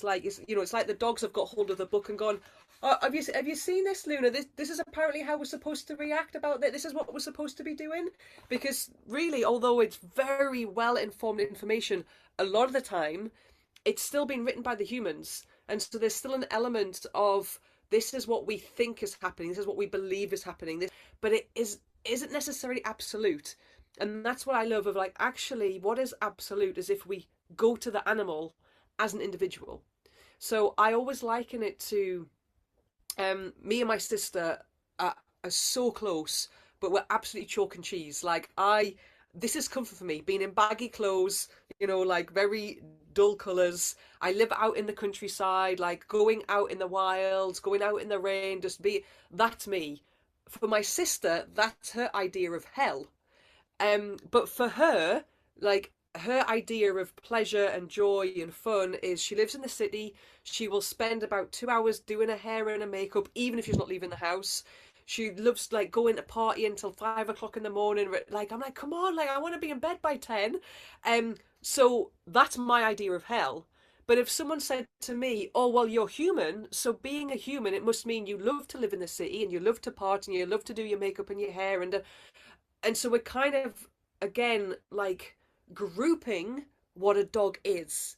like it's like the dogs have got hold of the book and gone, oh, have you seen this, Luna? This is apparently how we're supposed to react about that. This is what we're supposed to be doing. Because really, although it's very well informed information, a lot of the time it's still being written by the humans, and so there's still an element of this is what we think is happening, this is what we believe is happening, but it isn't necessarily absolute. And that's what I love of, like, actually what is absolute is if we go to the animal as an individual. So I always liken it to me and my sister are so close, but we're absolutely chalk and cheese. Like, this is comfort for me, being in baggy clothes, like very dull colours. I live out in the countryside, like going out in the wilds, going out in the rain, that's me. For my sister, that's her idea of hell. But for her, like, her idea of pleasure and joy and fun is she lives in the city. She will spend about 2 hours doing her hair and her makeup, even if she's not leaving the house. She loves, like, going to party until 5 o'clock in the morning. Like, I'm like, come on, like, I want to be in bed by 10. So that's my idea of hell. But if someone said to me, oh, well, you're human, so being a human, it must mean you love to live in the city and you love to party and you love to do your makeup and your hair. And so we're kind of, again, like, grouping what a dog is.